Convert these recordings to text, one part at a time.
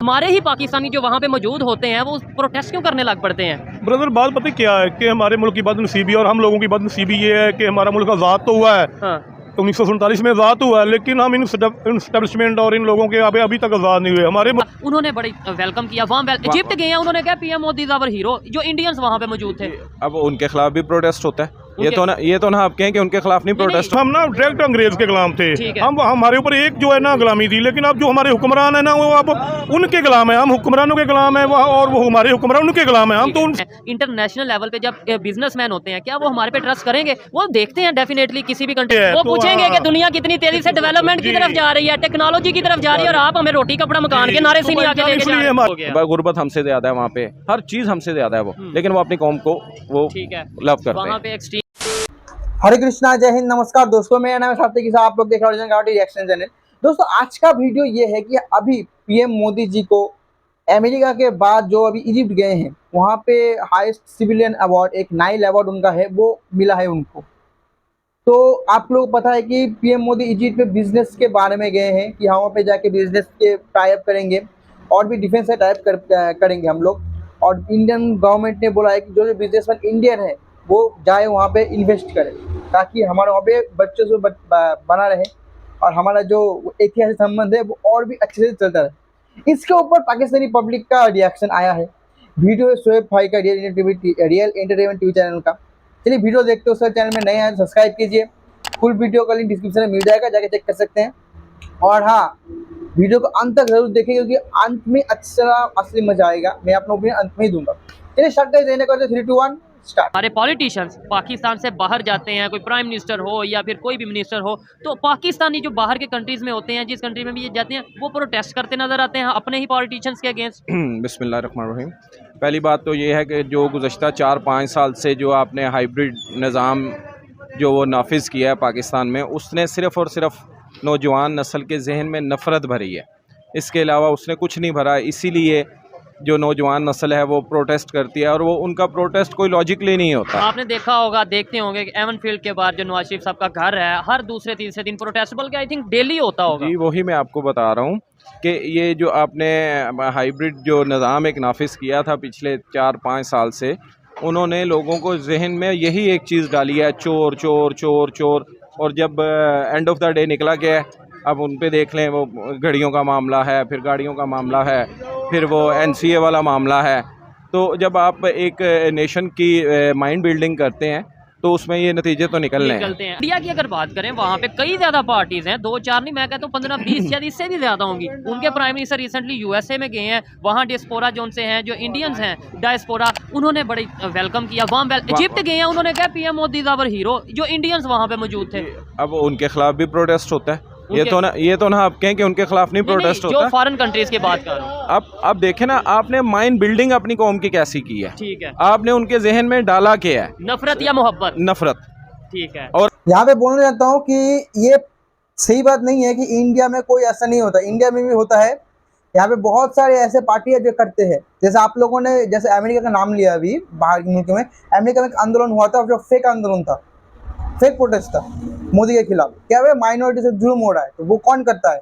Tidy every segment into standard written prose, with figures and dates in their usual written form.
हमारे ही पाकिस्तानी जो वहाँ पे मौजूद होते हैं वो प्रोटेस्ट क्यों करने लग पड़ते हैं? ब्रदर बात पता क्या है कि हमारे मुल्क की बदनसीबी और हम लोगों की बदनसीबी ये है कि हमारा मुल्क आज़ाद तो हुआ है, हाँ। 1947 में आज़ाद हुआ है, लेकिन हम इन एस्टेब्लिशमेंट और इन लोगों के अभी तक आज़ाद नहीं हुए। हमारे उन्होंने बड़ी वेलकम किया, वहाँ इजिप्ट गए हैं, उन्होंने कहा PM Modi is our hero, जो इंडियंस वहाँ पे मौजूद थे। अब उनके खिलाफ भी प्रोटेस्ट होता है। ये तो ना आप कहें कि उनके खिलाफ नहीं प्रोटेस्ट। हम ना डायरेक्ट अंग्रेज के गुलाम थे, हम हमारे ऊपर एक जो है ना गुलामी थी, लेकिन अब जो हमारे हुक्मरान है ना वो अब उनके गुलाम है, हम हुक्मरानों के गुलाम है और वो हमारे हुक्मरान उनके गुलाम है। हम तो इंटरनेशनल लेवल पे जब बिजनेसमैन होते हैं, क्या वो हमारे पे ट्रस्ट करेंगे? वो देखते हैं डेफिनेटली किसी भी कंट्री, वो पूछेंगे कि दुनिया कितनी तेजी से डेवलपमेंट की तरफ जा रही है, टेक्नोलॉजी की तरफ जा रही है, और आप हमें रोटी कपड़ा मकान के नारे से नहीं आके लेके जा रहे हैं। गुर्बत हमसे ज्यादा है वहाँ पे, हर चीज हमसे ज्यादा है वो, लेकिन वो अपनी कौम को वो लव करते हैं। हरे कृष्णा, जय हिंद, नमस्कार दोस्तों, मेरा नाम है सात्विक के साथ आप लोग देख रहे हैं रिएक्शन चैनल। दोस्तों आज का वीडियो ये है कि अभी पीएम मोदी जी को अमेरिका के बाद जो अभी इजिप्ट गए हैं वहाँ पे हाईएस्ट सिविलियन अवार्ड, एक नाइल अवार्ड उनका है, वो मिला है उनको। तो आप लोग पता है कि पीएम मोदी इजिप्ट में बिजनेस के बारे में गए हैं कि वहाँ पे जाके बिजनेस के टाइप करेंगे और भी डिफेंस से टाइप करेंगे हम लोग। और इंडियन गवर्नमेंट ने बोला है कि जो बिजनेसमैन इंडियन है वो जाए वहाँ पे इन्वेस्ट करे, ताकि हमारे वहाँ पे बच्चों से बना रहे और हमारा जो ऐतिहासिक संबंध है वो और भी अच्छे से चलता रहे। इसके ऊपर पाकिस्तानी पब्लिक का रिएक्शन आया है। वीडियो है शोएब भाई का रियल एंटरटेनमेंट टीवी चैनल का। चलिए वीडियो देखते हो, सर चैनल में नए आए तो सब्सक्राइब कीजिए। फुल वीडियो का लिंक डिस्क्रिप्शन में मिल जाएगा, जाके चेक कर सकते हैं। और हाँ, वीडियो को अंत तक जरूर देखें क्योंकि अंत में अच्छा असली मजा आएगा। मैं अपना ओपिनियन अंत में ही दूंगा। चलिए स्टार्ट कर देने का 3, 2, 1 स्टार्ट। हमारे पॉलिटिशियंस पाकिस्तान से बाहर जाते हैं, कोई प्राइम मिनिस्टर हो या फिर कोई भी मिनिस्टर हो, तो पाकिस्तानी जो बाहर के कंट्रीज में होते हैं, जिस कंट्री में भी ये जाते हैं, वो प्रोटेस्ट करते नजर आते हैं अपने ही पॉलिटिशियंस के अगेंस्ट। बिस्मिल्लाहिर्रहमानिर्रहीम। पहली बात तो ये है कि जो गुज़श्ता 4-5 साल से जो आपने हाइब्रिड निज़ाम जो वो नाफिज किया है पाकिस्तान में, उसने सिर्फ़ और सिर्फ नौजवान नस्ल के जहन में नफ़रत भरी है। इसके अलावा उसने कुछ नहीं भरा। इसीलिए जो नौजवान नस्ल है वो प्रोटेस्ट करती है, और वो उनका प्रोटेस्ट कोई लॉजिकली नहीं होता। आपने देखा होगा, देखते होंगे कि एवन फील्ड के बाद जो नवाज शरीफ साहब का घर है, हर दूसरे तीसरे दिन प्रोटेस्ट, बल्कि आई थिंक डेली होता होगा। जी, वही मैं आपको बता रहा हूँ कि ये जो आपने हाइब्रिड जो निज़ाम एक नाफिज किया था पिछले 4-5 साल से, उन्होंने लोगों को जहन में यही एक चीज़ डाली है, चोर चोर चोर चोर। और जब एंड ऑफ द डे निकला कि अब उन पे देख लें, वो घड़ियों का मामला है, फिर गाड़ियों का मामला है, फिर वो NCA वाला मामला है। तो जब आप एक नेशन की माइंड बिल्डिंग करते हैं तो उसमें ये नतीजे तो निकलते हैं। इंडिया की अगर बात करें, वहाँ पे कई ज्यादा पार्टीज हैं, 2-4 नहीं, मैं कहता हूँ 15-20 या इससे भी ज्यादा होंगी। उनके प्राइम मिनिस्टर रिसेंटली USA में गए हैं, वहाँ डियास्पोरा जोन से हैं, जो इंडियंस हैं डायस्पोरा, उन्होंने बड़ी वेलकम किया। वहाँ इजिप्ट गए हैं, उन्होंने कहा PM Modi is our hero, जो इंडियंस वहाँ पे मौजूद थे। अब उनके खिलाफ भी प्रोटेस्ट होता है। ये तो ना आप कहें कि उनके खिलाफ नहीं प्रोटेस्ट होता। जो फॉरेन कंट्रीज की बात कर रहा हूँ। अब देखें ना, आपने माइंड बिल्डिंग अपनी कौम की कैसी की है। ठीक है, आपने उनके जहन में डाला क्या है? नफरत या मोहब्बत? नफरत। ठीक है। और यहाँ पे बोलना चाहता हूँ कि ये सही बात नहीं है कि इंडिया में कोई ऐसा नहीं होता, इंडिया में भी होता है। यहाँ पे बहुत सारे ऐसे पार्टी है जो करते हैं। जैसे आप लोगों ने जैसे अमेरिका का नाम लिया, अभी बाहर के मुल्क में अमेरिका में एक आंदोलन हुआ था जो फेक आंदोलन था, फेक प्रोटेस्ट था मोदी के खिलाफ। क्या वे माइनॉरिटी से जुल्म हो रहा है, तो वो कौन करता है?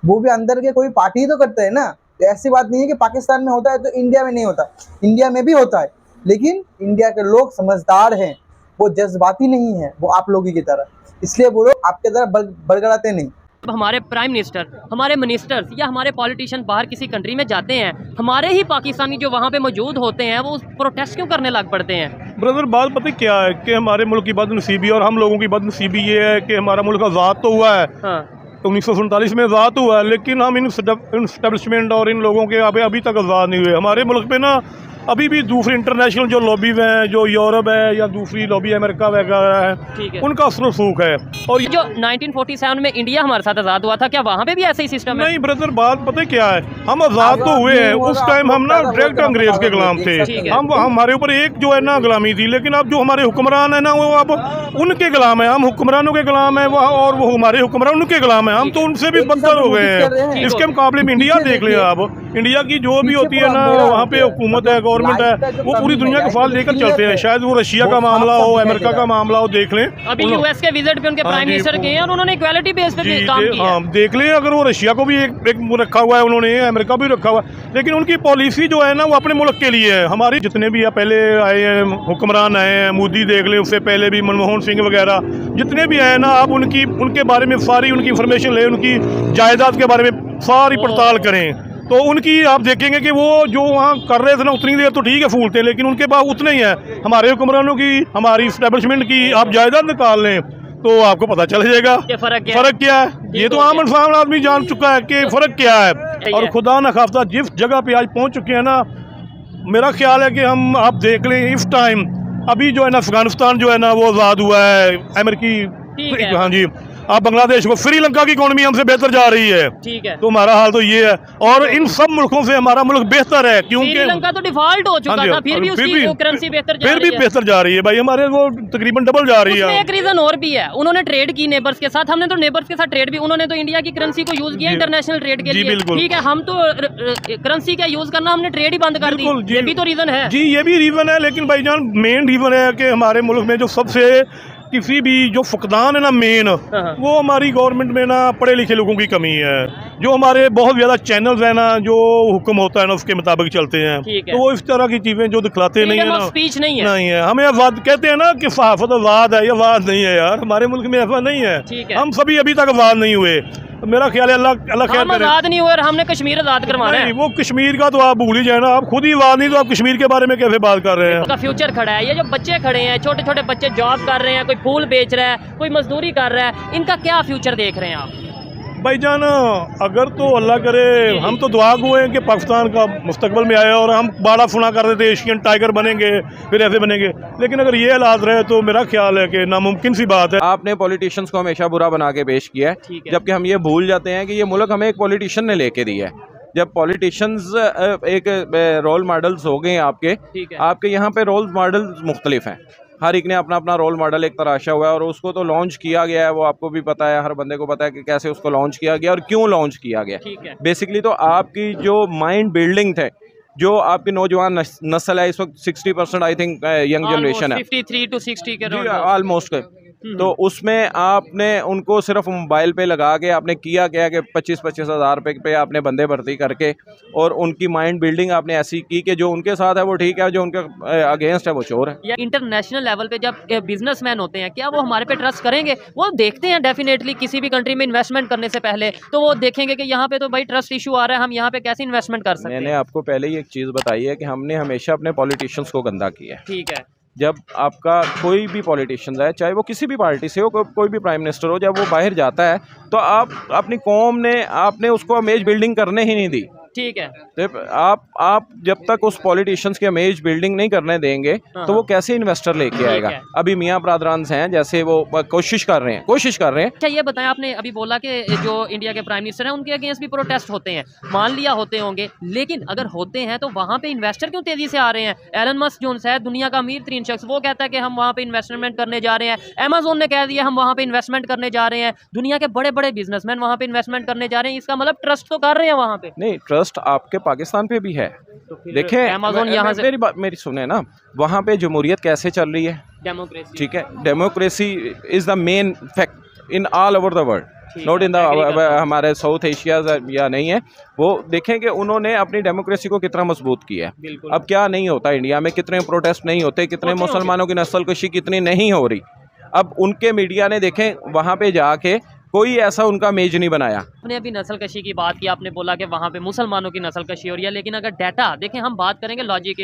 वो भी अंदर के कोई पार्टी ही तो करते हैं ना। तो ऐसी बात नहीं है कि पाकिस्तान में होता है तो इंडिया में नहीं होता, इंडिया में भी होता है। लेकिन इंडिया के लोग समझदार हैं, वो जज्बाती नहीं है, वो आप लोगों की तरह, इसलिए वो लोग आपके तरह बड़गड़ाते नहीं। अब हमारे प्राइम मिनिस्टर, हमारे मिनिस्टर्स या हमारे पॉलिटिशियन बाहर किसी कंट्री में जाते हैं, हमारे ही पाकिस्तानी जो वहाँ पे मौजूद होते हैं वो प्रोटेस्ट क्यों करने लग पड़ते हैं? ब्रदर बात पता क्या है कि हमारे मुल्क की बदनसीबी और हम लोगों की बदनसीबी ये है कि हमारा मुल्क आज़ाद तो हुआ है, हाँ। 1947 में आज़ाद हुआ है, लेकिन हम इन एस्टेब्लिशमेंट और इन लोगों के अभी तक आज़ाद नहीं हुए। हमारे मुल्क पे ना अभी भी दूसरे इंटरनेशनल जो लॉबीज हैं, जो यूरोप है या दूसरी लॉबी अमेरिका वगैरह है, उनका रसूख है। और जो 1947 में इंडिया हमारे साथ आज़ाद हुआ था, क्या वहाँ पे भी ऐसा ही सिस्टम है? नहीं ब्रदर, बात पता क्या है, हम आज़ाद तो हुए हैं, उस टाइम हम ना डायरेक्ट अंग्रेज के गुलाम थे। हम हमारे ऊपर एक जो है ना गुलामी थी, लेकिन अब जो हमारे हुक्मरान है ना वो अब उनके गुलाम है, हम हुक्मरानों के गुलाम है और वो हमारे हुक्मरान उनके गुलाम है। हम तो उनसे भी बदतर हो गए हैं। इसके मुकाबले में इंडिया देख लिया। अब इंडिया की जो भी होती है ना, वहाँ पे हुकूमत है, गवर्नमेंट है, वो पूरी दुनिया का फाल लेकर चलते हैं। शायद वो रशिया का मामला हो, अमेरिका का मामला हो, देख लें। अभी यूएस के विजिट पे उनके प्राइम मिनिस्टर गए हैं और उन्होंने इक्वालिटी बेस पे काम किया। हाँ, देख लें, अगर वो रशिया को भी एक रखा हुआ है उन्होंने, अमेरिका भी रखा हुआ है, लेकिन उनकी पॉलिसी जो है ना वो अपने मुल्क के लिए है। हमारी जितने भी पहले आए हैं हुक्मरान आए हैं, मोदी देख लें, उससे पहले भी मनमोहन सिंह वगैरह जितने भी आए ना, आप उनके बारे में सारी उनकी इंफॉर्मेशन लें, उनकी जायदाद के बारे में सारी पड़ताल करें, तो उनकी आप देखेंगे कि वो जो वहाँ कर रहे थे ना, उतनी देर तो ठीक है फूलते, लेकिन उनके पास उतने ही है। हमारे हुक्मरानों की, हमारी इस्टेब्लिशमेंट की आप जायदाद निकाल लें तो आपको पता चल जाएगा फर्क क्या है। ये तो आम इंसान आदमी जान चुका है कि फर्क क्या है। और खुदा न खास्ता जिस जगह पे आज पहुँच चुके हैं ना, मेरा ख्याल है कि आप देख लें इस टाइम अभी जो है ना, अफगानिस्तान जो है ना वो आज़ाद हुआ है अमेरिकी, हाँ जी, आप बांग्लादेश को, श्रीलंका की इकोनॉमी हमसे बेहतर जा रही है, ठीक है, तो हमारा हाल तो ये है। और इन सब मुल्कों से हमारा मुल्क बेहतर है, क्योंकि श्रीलंका तो डिफॉल्ट हो चुका था, फिर भी उसकी करेंसी बेहतर जा रही है भाई, हमारे वो तकरीबन डबल जा रही है। एक रीजन और भी है, उन्होंने ट्रेड की नेबर्स के साथ, हमने तो नेबर्स के साथ ट्रेड भी, उन्होंने तो इंडिया की करेंसी को यूज किया इंटरनेशनल ट्रेड के लिए, ठीक है, हम तो करेंसी का यूज करना, हमने ट्रेड ही बंद कर दी, ये भी तो रीजन है जी, ये भी रीजन है। लेकिन भाईजान मेन रीजन है कि हमारे मुल्क में जो सबसे किसी भी जो फुकदान है ना मेन, वो हमारी गवर्नमेंट में ना पढ़े लिखे लोगों की कमी है। जो हमारे बहुत ज़्यादा चैनल्स हैं ना, जो हुक्म होता है ना उसके मुताबिक चलते हैं, तो वो इस तरह की चीज़ें जो दिखलाते नहीं है ना, स्पीच नहीं है हमें आज़ाद कहते हैं ना कि सहाफ़त आज़ाद है, ये आज़ाद नहीं है यार, हमारे मुल्क में ऐसा नहीं है। हम सभी अभी तक आज़ाद नहीं हुए। मेरा ख्याल है अल्लाह खैर करे। आज़ाद नहीं हुए और हमने कश्मीर आज़ाद करवाना है। वो कश्मीर का तो आप भूल ही जाए ना, आप खुद ही आज़ाद नहीं, तो आप कश्मीर के बारे में कैसे बात कर रहे हैं। उनका फ्यूचर खड़ा है, ये जो बच्चे खड़े हैं, छोटे छोटे बच्चे जॉब कर रहे हैं, कोई फूल बेच रहा है, कोई मजदूरी कर रहा है, इनका क्या फ्यूचर देख रहे हैं आप? भाईजान अगर तो अल्लाह करे, हम तो दुआ हुए हैं कि पाकिस्तान का मुस्तकबिल में आए, और हम बड़ा सुना कर रहे थे एशियन टाइगर बनेंगे, फिर ऐसे बनेंगे, लेकिन अगर ये हालात रहे तो मेरा ख्याल है कि नामुमकिन सी बात है। आपने पॉलिटिशियंस को हमेशा बुरा बना के पेश किया है, जबकि हम ये भूल जाते हैं कि ये मुल्क हमें एक पॉलिटिशियन ने लेके दिया है। जब पॉलिटिशियंस एक रोल मॉडल्स हो गए आपके यहाँ पे रोल मॉडल्स मुख्तलिफ हैं, हर एक ने अपना अपना रोल मॉडल एक तराशा हुआ है, और उसको तो लॉन्च किया गया है, वो आपको भी पता है, हर बंदे को पता है कि कैसे उसको लॉन्च किया गया और क्यों लॉन्च किया गया। बेसिकली तो आपकी जो माइंड बिल्डिंग थे, जो आपकी नौजवान नस्ल है इस वक्त 60% आई थिंक यंग जनरेशन है, 53 to 60 के ऑलमोस्ट, तो उसमें आपने उनको सिर्फ मोबाइल पे लगा के आपने किया क्या कि 25-25 हज़ार रुपये पे आपने बंदे भर्ती करके, और उनकी माइंड बिल्डिंग आपने ऐसी की कि जो उनके साथ है वो ठीक है, जो उनके अगेंस्ट है वो चोर है। या इंटरनेशनल लेवल पे जब बिजनेसमैन होते हैं, क्या वो हमारे पे ट्रस्ट करेंगे? वो देखते हैं डेफिनेटली किसी भी कंट्री में इन्वेस्टमेंट करने से पहले, तो वो देखेंगे कि यहाँ पे तो भाई ट्रस्ट इशू आ रहा है, हम यहाँ पे कैसे इन्वेस्टमेंट कर सकते हैं। मैंने आपको पहले ही एक चीज़ बताई है कि हमने हमेशा अपने पॉलिटिशियंस को गंदा किया है, ठीक है। जब आपका कोई भी पॉलिटिशियन है, चाहे वो किसी भी पार्टी से हो, कोई भी प्राइम मिनिस्टर हो, जब वो बाहर जाता है तो आप अपनी कौम ने आपने उसको इमेज बिल्डिंग करने ही नहीं दी, ठीक है। तो आप जब तक उस पॉलिटिशियंस की इमेज बिल्डिंग नहीं करने देंगे तो वो कैसे इन्वेस्टर लेके आएगा। अभी मियाँ ब्रादरान हैं, जैसे वो कोशिश कर रहे हैं। अच्छा ये बताएं, आपने अभी बोला कि जो इंडिया के प्राइम मिनिस्टर हैं उनके अगेंस्ट भी प्रोटेस्ट होते हैं, मान लिया होते होंगे, लेकिन अगर होते हैं तो वहाँ पे इन्वेस्टर क्यों तेजी से आ रहे हैं? एलन मस्क जो है दुनिया का अमीर तरीन शख्स, वो कहता है कि हम वहाँ पे इन्वेस्टमेंट करने जा रहे हैं। अमेजोन ने कह दिया हम वहाँ पे इन्वेस्टमेंट करने जा रहे हैं। दुनिया के बड़े बड़े बिजनेसमैन वहाँ पे इन्वेस्टमेंट करने जा रहे हैं, इसका मतलब ट्रस्ट तो कर रहे हैं वहाँ पे। नहीं, ट्रस्ट आपके पाकिस्तान पे भी है। तो देखें अमेज़न यहाँ से मेरी सुने ना, वहाँ पे जमहूरियत कैसे चल रही है, डेमोक्रेसी, ठीक है, democracy is the main fact in all over the world, not in the हमारे साउथ एशिया या नहीं है। वो देखें कि उन्होंने अपनी डेमोक्रेसी को कितना मजबूत किया है। अब क्या नहीं होता इंडिया में, कितने प्रोटेस्ट नहीं होते, कितने मुसलमानों की नस्लकशी कितनी नहीं हो रही। अब उनके मीडिया ने देखें वहाँ पे जाके कोई ऐसा उनका मेज नहीं बनाया। आपने अभी नस्लकशी की बात की, आपने बोला कि वहाँ पे मुसलमानों की नस्लकशी हो रही है, लेकिन अगर डाटा देखें, हम बात करेंगे लॉजिक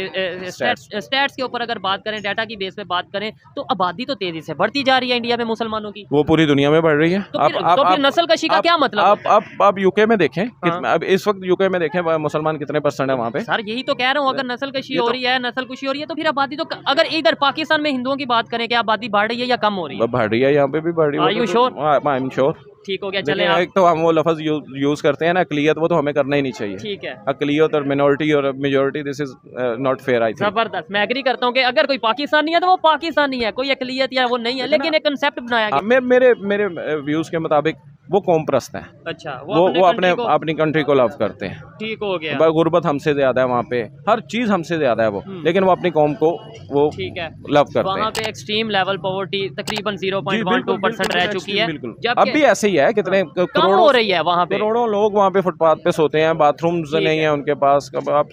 स्टैट्स के ऊपर, अगर बात करें डाटा की बेस पे बात करें, तो आबादी तो तेजी से बढ़ती जा रही है इंडिया में मुसलमानों की, वो पूरी दुनिया में बढ़ रही है। तो फिर नस्लकशी का क्या मतलब? आप यूके में देखें, अब इस वक्त यूके में देखें मुसलमान कितने % है वहाँ पे। सर यही तो कह रहा हूँ, अगर नस्लकशी हो रही है, नस्लकुशी हो रही है, तो फिर आबादी तो, अगर इधर पाकिस्तान में हिंदुओं की बात करें, क्या आबादी बढ़ रही है या कम हो रही है? बढ़ रही है, यहाँ पे भी बढ़ रही है। Are you sure? I am sure. ठीक हो गया, चले। एक तो हम वो लफ्ज़ यूज़ करते हैं ना, अक़लियत, वो तो हमें करना ही नहीं चाहिए। ठीक है, अक़लियत और मिनॉरिटी और majority, this is not fair. I think जबरदस्त, मैं एग्री करता हूँ कि अगर कोई पाकिस्तानी है तो वो पाकिस्तानी है, कोई अक़लियत या वो नहीं है, लेकिन एक कंसेप्ट बनाया गया। मेरे व्यूज़ के मुताबिक वो कौम प्रस्त हैं। अच्छा, वो अपने country को- अपनी कंट्री को लव करते हैं। ठीक हो गया। गुर्बत हमसे ज़्यादा है वहाँ पे, हर चीज़ हमसे ज़्यादा है वो, लेकिन वो अपनी कौम को वो ठीक है, लव करते वहाँ हैं। पे एक्सट्रीम लेवल पॉवर्टी तकरीबन जी, 0.12% रह चुकी है। बिल्कुल। जबकि अब भी ऐसे ही है, कितने कम हो रही है वहाँ पे। करोड़ों लोग वहाँ पे फुटपाथ पे सोते हैं, बाथरूम्स ठीक नहीं है। है उनके पास। कब आप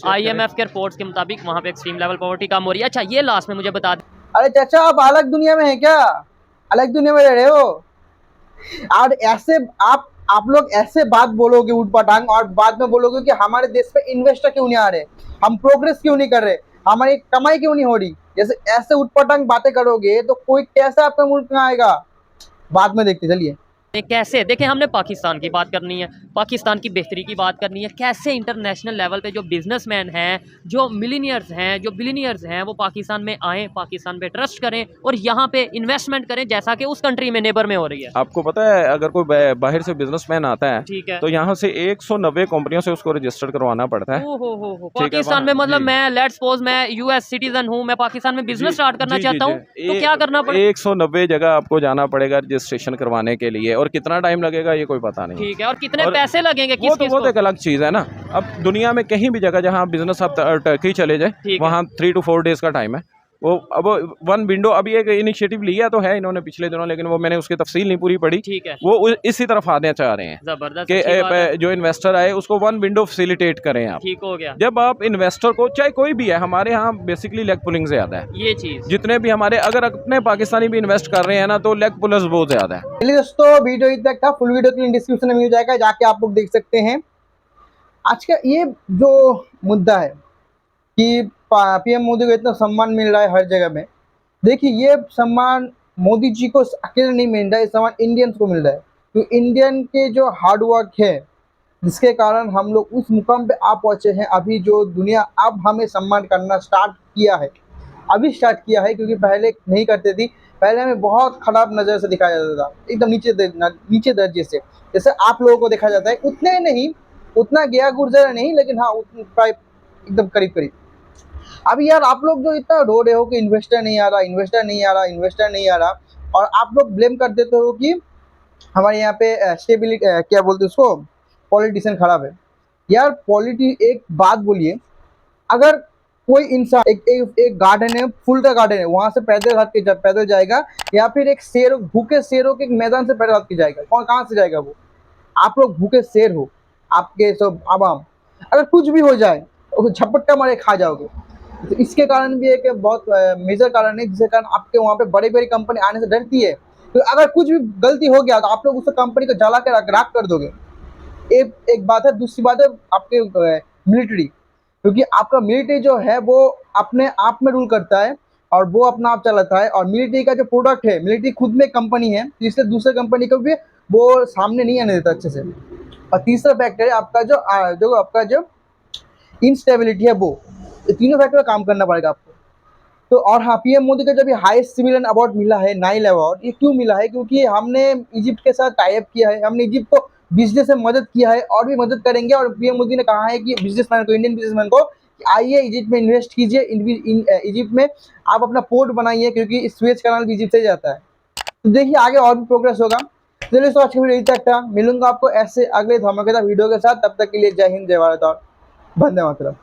IMF के रिपोर्ट्स के मुताबिक वहाँ पे एक्सट्रीम लेवल पॉवर्टी कम हो रही है। अच्छा, ये लास्ट में मुझे बता दें, अरे चाचा, आप अलग दुनिया में हैं क्या? अलग दुनिया में रह रहे हो? और ऐसे आप लोग ऐसे बात बोलोगे उठ पटांग, और बाद में बोलोगे कि हमारे देश पे इन्वेस्टर क्यों नहीं आ रहे, हम प्रोग्रेस क्यों नहीं कर रहे, हमारी कमाई क्यों नहीं हो रही। जैसे ऐसे उठ पटांग बातें करोगे तो कोई कैसे आपका मुल्क में आएगा? बाद में देखते चलिए। कैसे देखें, हमने पाकिस्तान की बात करनी है, पाकिस्तान की बेहतरी की बात करनी है। कैसे इंटरनेशनल लेवल पे जो बिजनेसमैन हैं, जो मिलीनियर्स हैं, जो बिलीनियर्स हैं, वो पाकिस्तान में आएँ, पाकिस्तान पे ट्रस्ट करें और यहाँ पे इन्वेस्टमेंट करें, जैसा कि उस कंट्री में नेबर में हो रही है। आपको पता है, अगर कोई बाहर से बिजनेसमैन आता है, ठीक है, तो यहाँ से 190 कंपनियों से उसको रजिस्टर्ड करवाना पड़ता है। हो ठीक है, पाकिस्तान में, वहाँ- मतलब जी। मैं लेट्स सपोज मैं US सिटीजन हूँ, मैं पाकिस्तान में बिजनेस स्टार्ट करना चाहता हूँ, तो क्या करना पड़ेगा? 190 जगह आपको जाना पड़ेगा रजिस्ट्रेशन करवाने के लिए, और कितना टाइम लगेगा ये कोई पता नहीं। ठीक है, और कितने और पैसे लगेंगे, वो किस तो एक अलग चीज़ है ना। अब दुनिया में कहीं भी जगह जहाँ बिजनेस आप टर्की चले ठीक जाए, है। वहाँ 3 to 4 डेज का टाइम है। वो अब वन विंडो, अभी एक इनिशिएटिव लिया तो है इन्होंने पिछले दिनों, लेकिन वो मैंने उसकी तफसील नहीं पूरी पढ़ी। ठीक है, वो इसी तरफ आने चाह रहे हैं जबरदस्त, कि अच्छी बात है। जो इन्वेस्टर आए उसको वन विंडो फैसिलिटेट करें आप। ठीक हो गया, जब आप इन्वेस्टर को, चाहे कोई भी है, हमारे यहाँ बेसिकली लेग पुलिंग ज़्यादा है। ये चीज जितने भी हमारे, अगर अपने पाकिस्तानी भी इन्वेस्ट कर रहे हैं ना, तो लेग पुलर्स बहुत ज़्यादा है। चलिए दोस्तों, वीडियो इतना तक था। फुल वीडियो के लिए डिस्क्रिप्शन में मिल जाएगा, जाके आप लोग देख सकते हैं। आज का ये जो मुद्दा है कि PM मोदी को इतना सम्मान मिल रहा है हर जगह में, देखिए ये सम्मान मोदी जी को अकेले नहीं मिल रहा है, ये सम्मान इंडियंस को मिल रहा है। तो इंडियन के जो हार्डवर्क है, जिसके कारण हम लोग उस मुकाम पे आ पहुंचे हैं। अभी जो दुनिया अब हमें सम्मान करना स्टार्ट किया है, अभी स्टार्ट किया है, क्योंकि पहले नहीं करते थी। पहले हमें बहुत खराब नज़र से दिखाया जाता था, एकदम नीचे दर्जे से, जैसे आप लोगों को देखा जाता है। उतने नहीं, उतना गया गुजरा नहीं, लेकिन हाँ एकदम करीब करीब। अभी यार आप लोग जो इतना रो रहे हो कि इन्वेस्टर नहीं आ रहा, इन्वेस्टर नहीं आ रहा, इन्वेस्टर नहीं आ रहा, और आप लोग ब्लेम कर देते हो कि हमारे यहाँ पे स्टेबिलिटी, क्या बोलते हैं उसको, पॉलिटिशियन खराब है। यार एक बात बोलिए, अगर कोई इंसान एक गार्डन है, फूल का गार्डन है, वहां से पैदल जाएगा, या फिर एक शेर, भूखे शेरों के मैदान से पैदल हाथ के जाएगा, कौन कहाँ से जाएगा वो? आप लोग भूखे शेर हो, आपके सब आवाम, अगर कुछ भी हो जाए तो झपट्टा मारे खा जाओगे। तो इसके कारण भी एक बहुत मेजर कारण है, जिसके कारण आपके वहाँ पे बड़ी बड़ी कंपनी आने से डरती है। तो अगर कुछ भी गलती हो गया तो आप लोग उस कंपनी को जला के राख कर दोगे। एक बात है। दूसरी बात है आपके मिलिट्री, क्योंकि आपका मिलिट्री जो है वो अपने आप में रूल करता है और वो अपना आप चलाता है, और मिलिट्री का जो प्रोडक्ट है, मिलिट्री खुद में कंपनी है, तो इसलिए दूसरे कंपनी को भी वो सामने नहीं आने देता अच्छे से। और तीसरा फैक्टर है आपका जो इंस्टेबिलिटी है, वो तीनों फैक्टर पर काम करना पड़ेगा आपको। तो और हाँ, PM मोदी का जब ये हाईएस्ट सिविलियन अवार्ड मिला है, नाइल अवार्ड, ये क्यों मिला है? क्योंकि हमने इजिप्ट के साथ टाई अप किया है, हमने इजिप्ट को बिजनेस में मदद किया है और भी मदद करेंगे। और PM मोदी ने कहा है कि बिजनेसमैन को, इंडियन बिजनेसमैन को, आइए इजिप्ट में इन्वेस्ट कीजिए, इजिप्ट में आप अपना पोर्ट बनाइए, क्योंकि सुएज कैनाल भी इजिप्ट से जाता है। तो देखिए आगे और भी प्रोग्रेस होगा। चलिए, तो आज की वीडियो तक था। मिलूंगा आपको ऐसे अगले धमाकेदार वीडियो के साथ। तब तक के लिए जय हिंद, जय भारत और वंदे मातरम।